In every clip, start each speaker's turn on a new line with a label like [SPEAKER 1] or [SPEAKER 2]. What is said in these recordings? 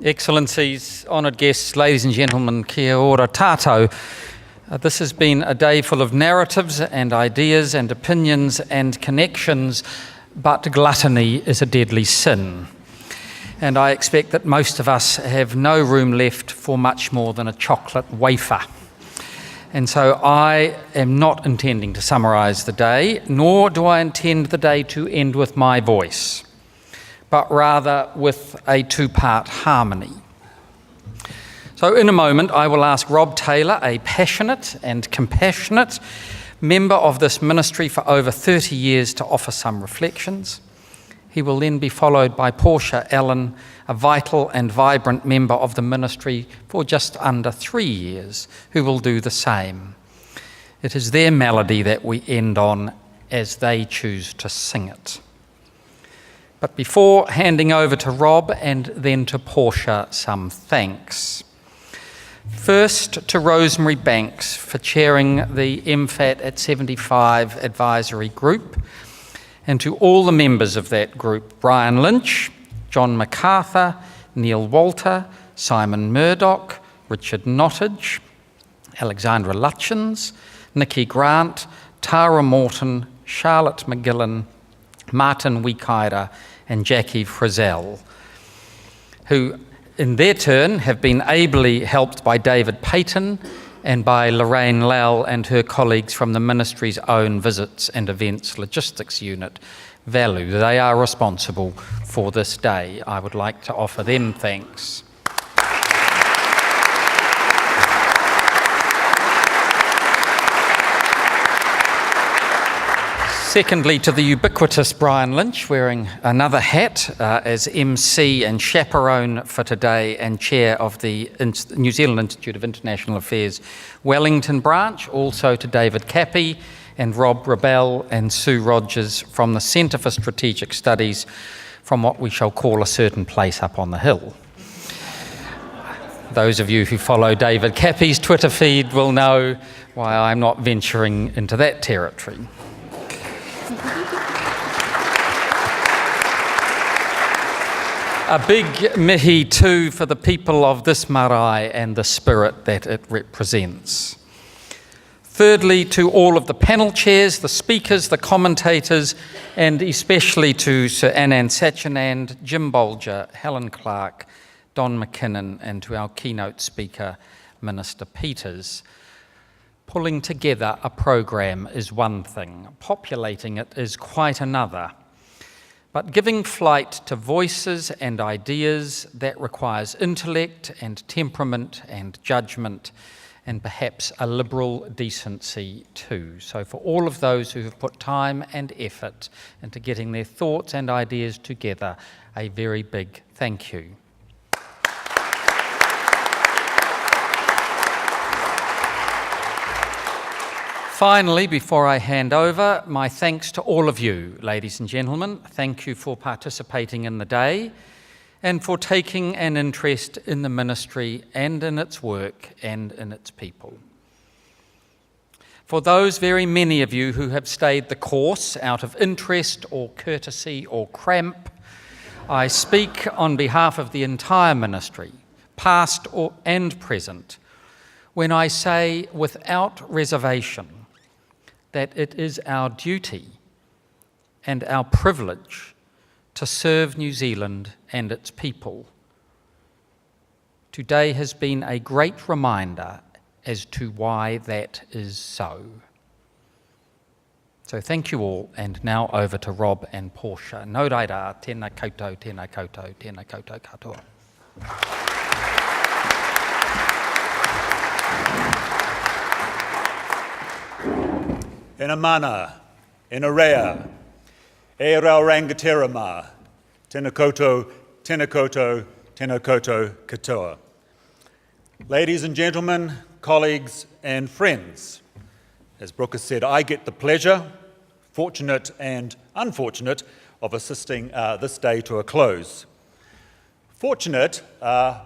[SPEAKER 1] Excellencies, honoured guests, ladies and gentlemen, kia ora tātou. This has been a day full of narratives and ideas and opinions and connections, but gluttony is a deadly sin. And I expect that most of us have no room left for much more than a chocolate wafer. And so I am not intending to summarise the day, nor do I intend the day to end with my voice, but rather with a two-part harmony. So in a moment, I will ask Rob Taylor, a passionate and compassionate member of this ministry for over 30 years, to offer some reflections. He will then be followed by Portia Allen, a vital and vibrant member of the ministry for just under 3 years, who will do the same. It is their melody that we end on as they choose to sing it. But before handing over to Rob and then to Portia, some thanks. First, to Rosemary Banks for chairing the MFAT 75 advisory group, and to all the members of that group: Brian Lynch, John MacArthur, Neil Walter, Simon Murdoch, Richard Nottage, Alexandra Lutchins, Nikki Grant, Tara Morton, Charlotte McGillan, Martin Weikaira and Jackie Frizzell, who in their turn have been ably helped by David Payton and by Lorraine Lell and her colleagues from the ministry's own Visits and Events Logistics Unit, VALU. They are responsible for this day. I would like to offer them thanks. Secondly, to the ubiquitous Brian Lynch, wearing another hat as MC and chaperone for today and chair of the New Zealand Institute of International Affairs Wellington branch. Also to David Cappy and Rob Rebell and Sue Rogers from the Centre for Strategic Studies, from what we shall call a certain place up on the hill. Those of you who follow David Cappy's Twitter feed will know why I'm not venturing into that territory. A big mihi too for the people of this marae and the spirit that it represents. Thirdly, to all of the panel chairs, the speakers, the commentators, and especially to Sir Anand Sachinand, Jim Bolger, Helen Clark, Don McKinnon, and to our keynote speaker, Minister Peters. Pulling together a program is one thing, populating it is quite another. But giving flight to voices and ideas, that requires intellect and temperament and judgment, and perhaps a liberal decency too. So for all of those who have put time and effort into getting their thoughts and ideas together, a very big thank you. Finally, before I hand over, my thanks to all of you, ladies and gentlemen. Thank you for participating in the day and for taking an interest in the ministry and in its work and in its people. For those very many of you who have stayed the course out of interest or courtesy or cramp, I speak on behalf of the entire ministry, past and present, when I say without reservation that it is our duty and our privilege to serve New Zealand and its people. Today has been a great reminder as to why that is so. So thank you all, and now over to Rob and Portia. Nō reira, tēnā koutou, tēnā koutou, tēnā koutou katoa.
[SPEAKER 2] Ena mana, ena rea, e rau rangaterama, tēnā koutou, tēnā koutou, tēnā koutou katoa. Ladies and gentlemen, colleagues and friends, as Brooke has said, I get the pleasure, fortunate and unfortunate, of assisting this day to a close. Fortunate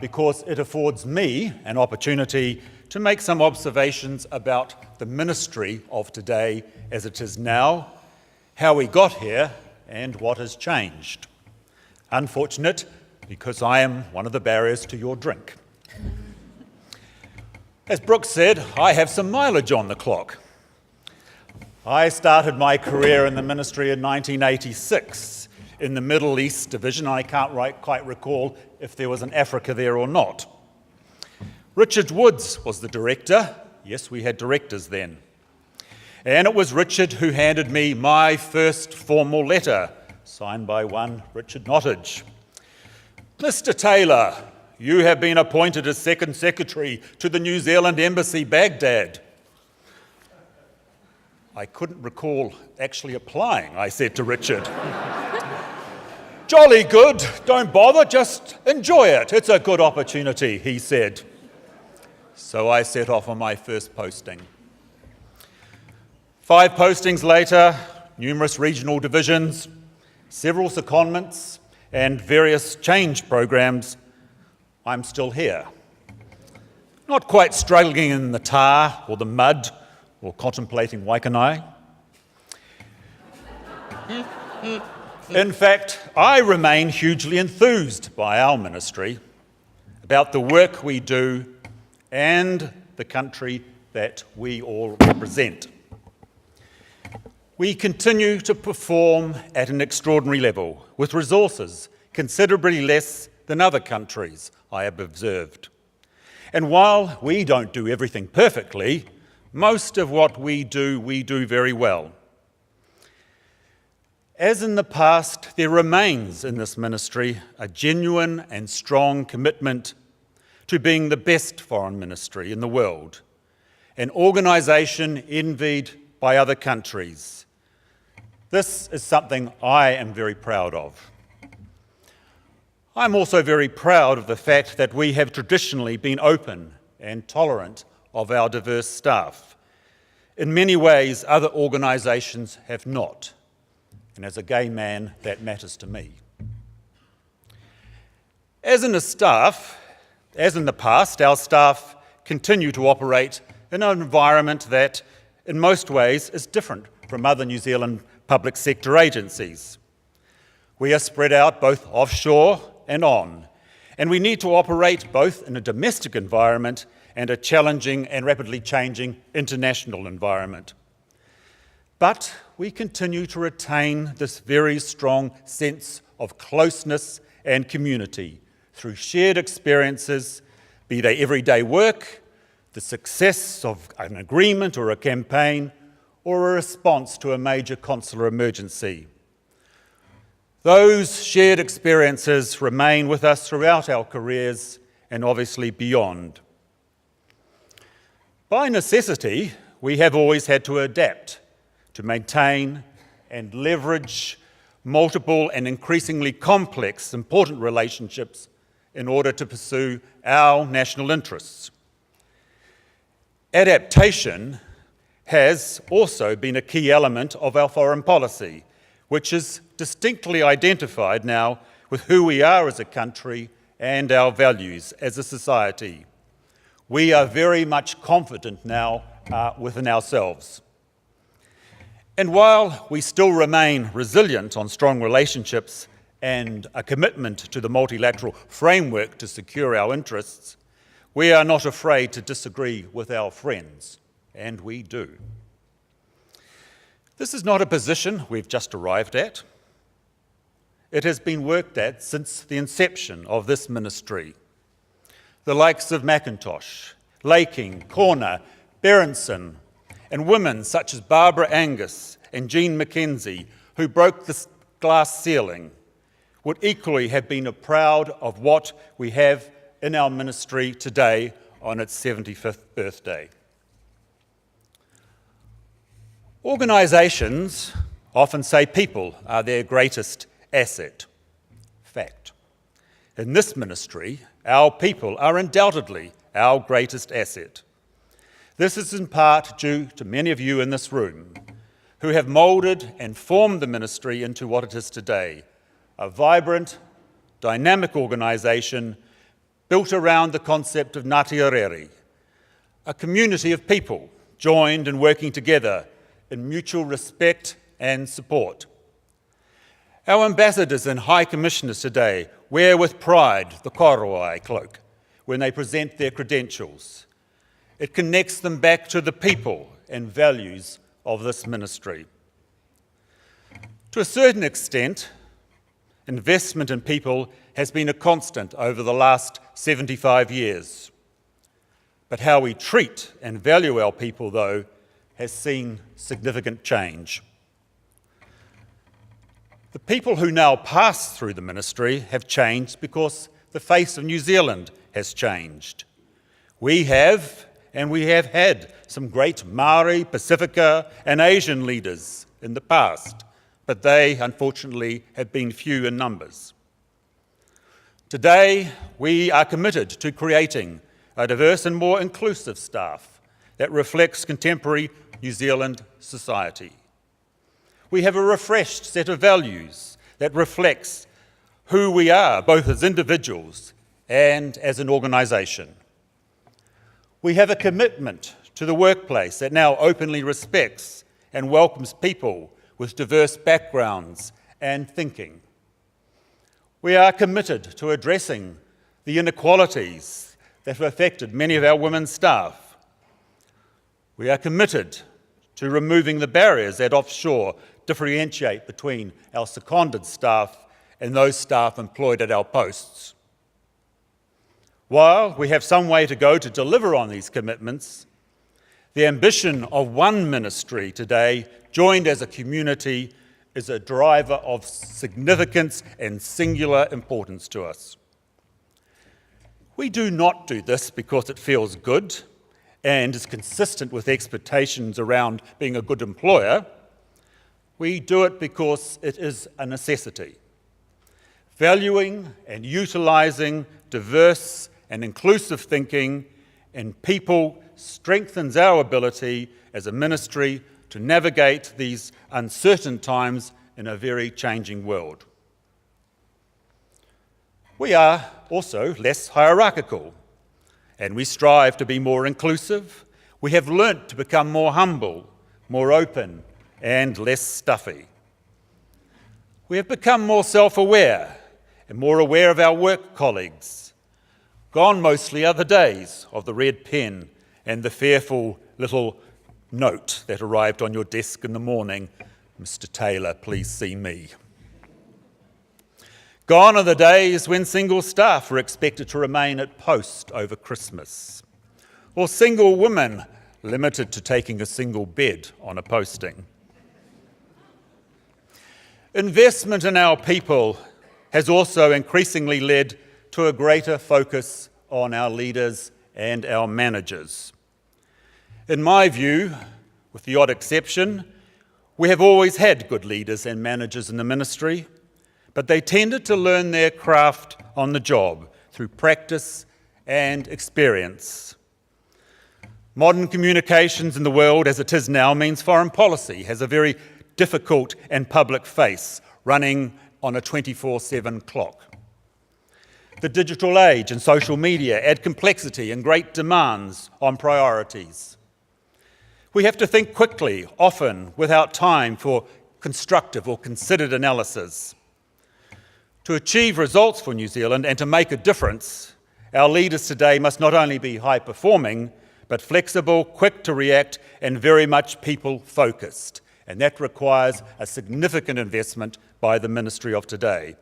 [SPEAKER 2] because it affords me an opportunity to make some observations about the ministry of today as it is now, how we got here, and what has changed. Unfortunate because I am one of the barriers to your drink. As Brooke said, I have some mileage on the clock. I started my career in the ministry in 1986 in the Middle East Division. I can't quite recall if there was an Africa there or not. Richard Woods was the director. Yes, we had directors then. And it was Richard who handed me my first formal letter, signed by one Richard Nottage. Mr. Taylor, you have been appointed as Second Secretary to the New Zealand Embassy, Baghdad. I couldn't recall actually applying, I said to Richard. Jolly good, don't bother, just enjoy it. It's a good opportunity, he said. So I set off on my first posting. 5 postings later, numerous regional divisions, several secondments, and various change programs, I'm still here. Not quite struggling in the tar or the mud or contemplating Waikanai. In fact, I remain hugely enthused by our ministry, about the work we do and the country that we all represent. We continue to perform at an extraordinary level, with resources considerably less than other countries, I have observed. And while we don't do everything perfectly, most of what we do very well. As in the past, there remains in this ministry a genuine and strong commitment to being the best foreign ministry in the world, an organisation envied by other countries. This is something I am very proud of. I'm also very proud of the fact that we have traditionally been open and tolerant of our diverse staff. In many ways, other organisations have not. And as a gay man, that matters to me. As in the past, our staff continue to operate in an environment that, in most ways, is different from other New Zealand public sector agencies. We are spread out both offshore and on, and we need to operate both in a domestic environment and a challenging and rapidly changing international environment. But we continue to retain this very strong sense of closeness and community through shared experiences, be they everyday work, the success of an agreement or a campaign, or a response to a major consular emergency. Those shared experiences remain with us throughout our careers and obviously beyond. By necessity, we have always had to adapt to maintain and leverage multiple and increasingly complex, important relationships in order to pursue our national interests. Adaptation has also been a key element of our foreign policy, which is distinctly identified now with who we are as a country and our values as a society. We are very much confident now within ourselves. And while we still remain resilient on strong relationships and a commitment to the multilateral framework to secure our interests, we are not afraid to disagree with our friends, and we do. This is not a position we've just arrived at. It has been worked at since the inception of this ministry. The likes of Macintosh, Laking, Corner, Berenson, and women such as Barbara Angus and Jean McKenzie, who broke the glass ceiling, would equally have been proud of what we have in our ministry today on its 75th birthday. Organisations often say people are their greatest asset. Fact. In this ministry, our people are undoubtedly our greatest asset. This is in part due to many of you in this room who have moulded and formed the ministry into what it is today, a vibrant, dynamic organisation built around the concept of Ngāti Rere, a community of people joined and working together in mutual respect and support. Our ambassadors and high commissioners today wear with pride the korowai cloak when they present their credentials. It connects them back to the people and values of this ministry. To a certain extent, investment in people has been a constant over the last 75 years. But how we treat and value our people, though, has seen significant change. The people who now pass through the ministry have changed because the face of New Zealand has changed. We have had some great Māori, Pacifica and Asian leaders in the past, but they, unfortunately, have been few in numbers. Today, we are committed to creating a diverse and more inclusive staff that reflects contemporary New Zealand society. We have a refreshed set of values that reflects who we are, both as individuals and as an organisation. We have a commitment to the workplace that now openly respects and welcomes people with diverse backgrounds and thinking. We are committed to addressing the inequalities that have affected many of our women staff. We are committed to removing the barriers that offshore differentiate between our seconded staff and those staff employed at our posts. While we have some way to go to deliver on these commitments, the ambition of one ministry today, joined as a community, is a driver of significance and singular importance to us. We do not do this because it feels good and is consistent with expectations around being a good employer. We do it because it is a necessity. Valuing and utilising diverse and inclusive thinking in people strengthens our ability as a ministry to navigate these uncertain times in a very changing world. We are also less hierarchical, and we strive to be more inclusive. We have learnt to become more humble, more open, and less stuffy. We have become more self-aware and more aware of our work colleagues. Gone mostly are the days of the red pen and the fearful little note that arrived on your desk in the morning, "Mr. Taylor, please see me." Gone are the days when single staff were expected to remain at post over Christmas, or single women limited to taking a single bed on a posting. Investment in our people has also increasingly led to a greater focus on our leaders and our managers. In my view, with the odd exception, we have always had good leaders and managers in the ministry, but they tended to learn their craft on the job through practice and experience. Modern communications in the world as it is now means foreign policy has a very difficult and public face, running on a 24/7 clock. The digital age and social media add complexity and great demands on priorities. We have to think quickly, often without time for constructive or considered analysis. To achieve results for New Zealand and to make a difference, our leaders today must not only be high-performing, but flexible, quick to react, and very much people-focused. And that requires a significant investment by the ministry of today.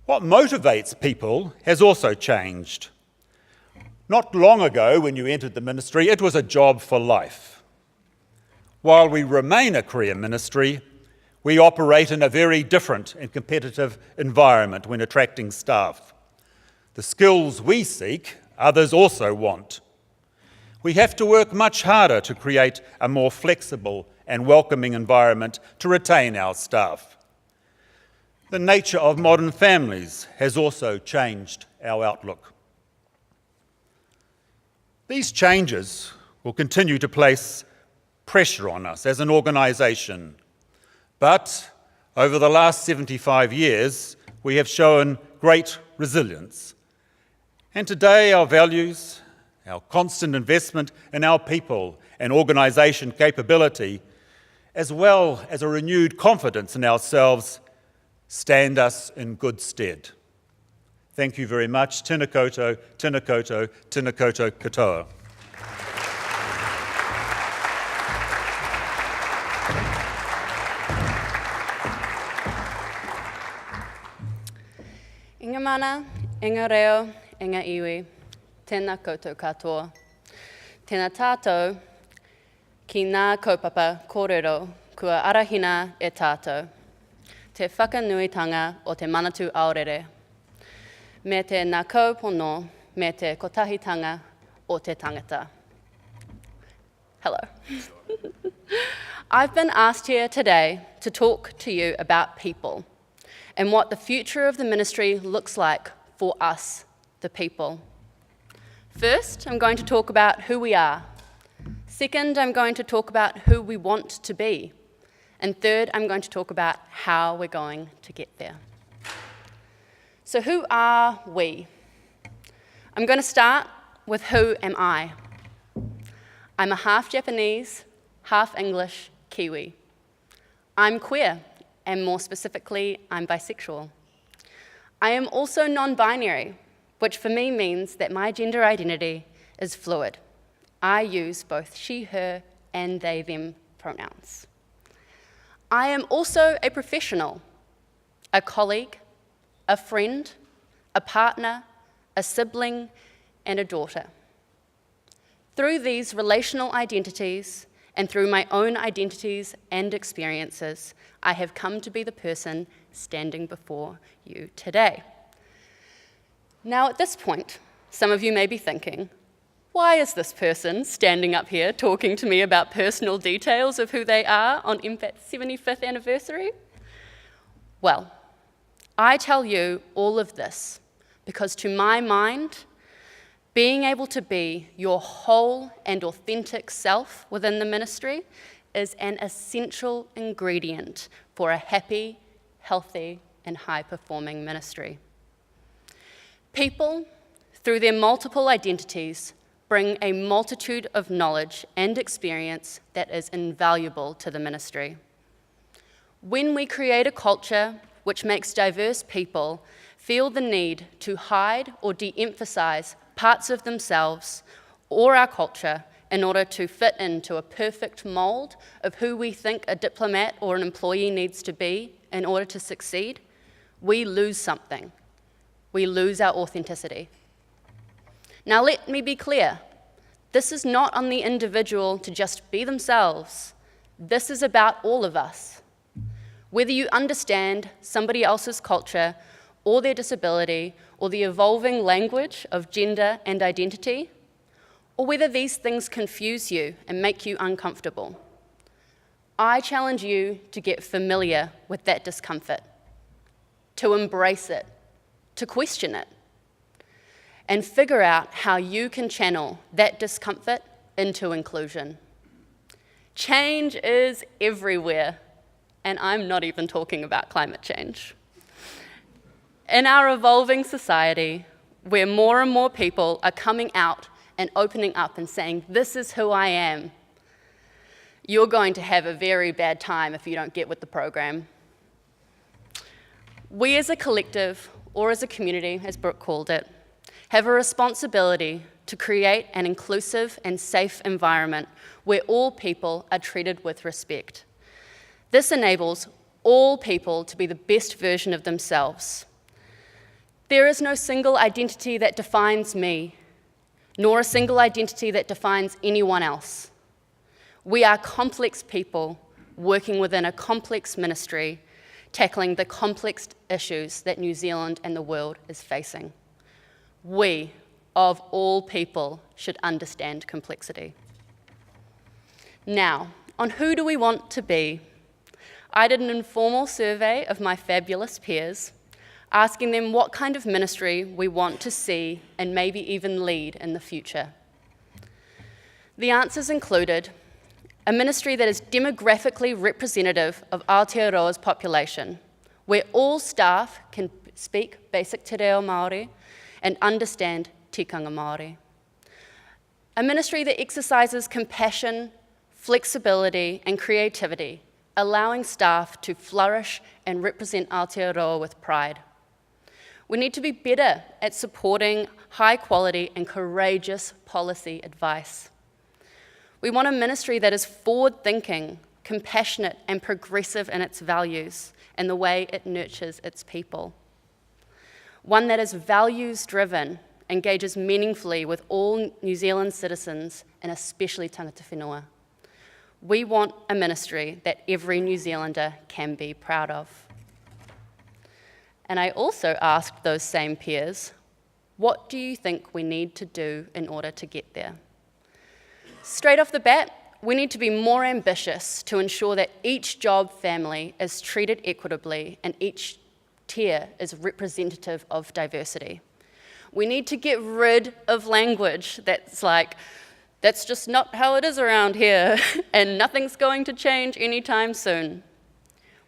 [SPEAKER 2] What motivates people has also changed. Not long ago, when you entered the ministry, it was a job for life. While we remain a career ministry, we operate in a very different and competitive environment when attracting staff. The skills we seek, others also want. We have to work much harder to create a more flexible and welcoming environment to retain our staff. The nature of modern families has also changed our outlook. These changes will continue to place pressure on us as an organisation, but over the last 75 years, we have shown great resilience. And today, our values, our constant investment in our people and organisation capability, as well as a renewed confidence in ourselves, stand us in good stead. Thank you very much. Tēnā koutou, tēnā koutou, tēnā koutou katoa.
[SPEAKER 3] Inga mana, inga reo, inga iwi, tēnā koutou katoa. Tēnā tātou ki ngā kaupapa kōrero kua arahina e tātou. Te whakanuitanga o te manatū aorere. Me te ngā kaupono, me te kotahitanga o te tangata. Hello. I've been asked here today to talk to you about people and what the future of the ministry looks like for us, the people. First, I'm going to talk about who we are. Second, I'm going to talk about who we want to be. And third, I'm going to talk about how we're going to get there. So who are we? I'm going to start with who am I? I'm a half Japanese, half English Kiwi. I'm queer, and more specifically, I'm bisexual. I am also non-binary, which for me means that my gender identity is fluid. I use both she, her, and they, them pronouns. I am also a professional, a colleague, a friend, a partner, a sibling, and a daughter. Through these relational identities and through my own identities and experiences, I have come to be the person standing before you today. Now, at this point, some of you may be thinking, why is this person standing up here talking to me about personal details of who they are on MFAT 75th anniversary? Well, I tell you all of this because to my mind, being able to be your whole and authentic self within the ministry is an essential ingredient for a happy, healthy, and high-performing ministry. People, through their multiple identities, bring a multitude of knowledge and experience that is invaluable to the ministry. When we create a culture which makes diverse people feel the need to hide or de-emphasize parts of themselves or our culture in order to fit into a perfect mold of who we think a diplomat or an employee needs to be in order to succeed, we lose something. We lose our authenticity. Now let me be clear, this is not on the individual to just be themselves. This is about all of us. Whether you understand somebody else's culture or their disability or the evolving language of gender and identity, or whether these things confuse you and make you uncomfortable, I challenge you to get familiar with that discomfort, to embrace it, to question it, and figure out how you can channel that discomfort into inclusion. Change is everywhere, and I'm not even talking about climate change. In our evolving society, where more and more people are coming out and opening up and saying, this is who I am, you're going to have a very bad time if you don't get with the program. We as a collective, or as a community, as Brooke called it, have a responsibility to create an inclusive and safe environment where all people are treated with respect. This enables all people to be the best version of themselves. There is no single identity that defines me, nor a single identity that defines anyone else. We are complex people working within a complex ministry, tackling the complex issues that New Zealand and the world is facing. We, of all people, should understand complexity. Now, on who do we want to be? I did an informal survey of my fabulous peers, asking them what kind of ministry we want to see and maybe even lead in the future. The answers included a ministry that is demographically representative of Aotearoa's population, where all staff can speak basic te reo Māori and understand tikanga Māori. A ministry that exercises compassion, flexibility, and creativity allowing staff to flourish and represent Aotearoa with pride. We need to be better at supporting high quality and courageous policy advice. We want a ministry that is forward-thinking, compassionate and progressive in its values and the way it nurtures its people. One that is values-driven, engages meaningfully with all New Zealand citizens and especially tangata whenua. We want a ministry that every New Zealander can be proud of. And I also asked those same peers, what do you think we need to do in order to get there? Straight off the bat, we need to be more ambitious to ensure that each job family is treated equitably and each tier is representative of diversity. We need to get rid of language that's like, that's just not how it is around here, and nothing's going to change anytime soon.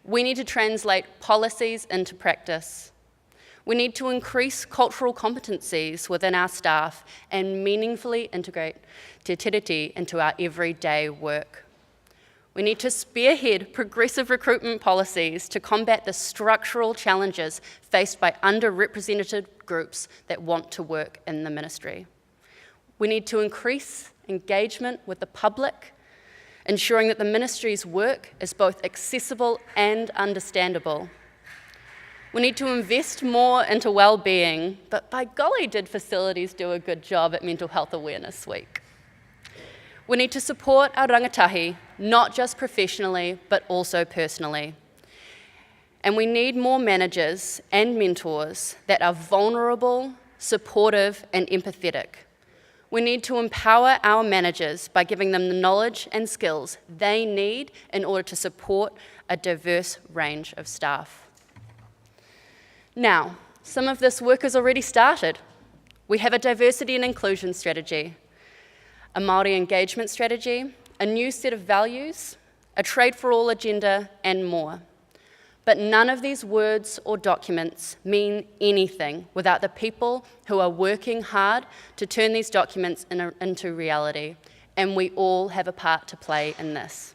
[SPEAKER 3] We need to translate policies into practice. We need to increase cultural competencies within our staff and meaningfully integrate te tiriti into our everyday work. We need to spearhead progressive recruitment policies to combat the structural challenges faced by underrepresented groups that want to work in the ministry. We need to increase engagement with the public, ensuring that the ministry's work is both accessible and understandable. We need to invest more into well-being, but by golly did facilities do a good job at Mental Health Awareness Week. We need to support our rangatahi, not just professionally, but also personally. And we need more managers and mentors that are vulnerable, supportive, and empathetic. We need to empower our managers by giving them the knowledge and skills they need in order to support a diverse range of staff. Now, some of this work has already started. We have a diversity and inclusion strategy, a Māori engagement strategy, a new set of values, a Trade for All agenda, and more. But none of these words or documents mean anything without the people who are working hard to turn these documents into reality, and we all have a part to play in this.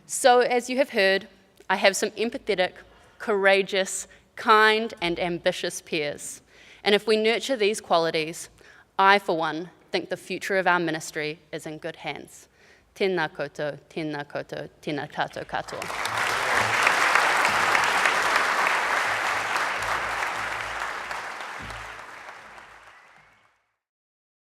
[SPEAKER 3] So, as you have heard, I have some empathetic, courageous, kind, and ambitious peers. And if we nurture these qualities, I, for one, think the future of our ministry is in good hands. Tēnā koutou, tēnā koutou, tēnā tātou katoa.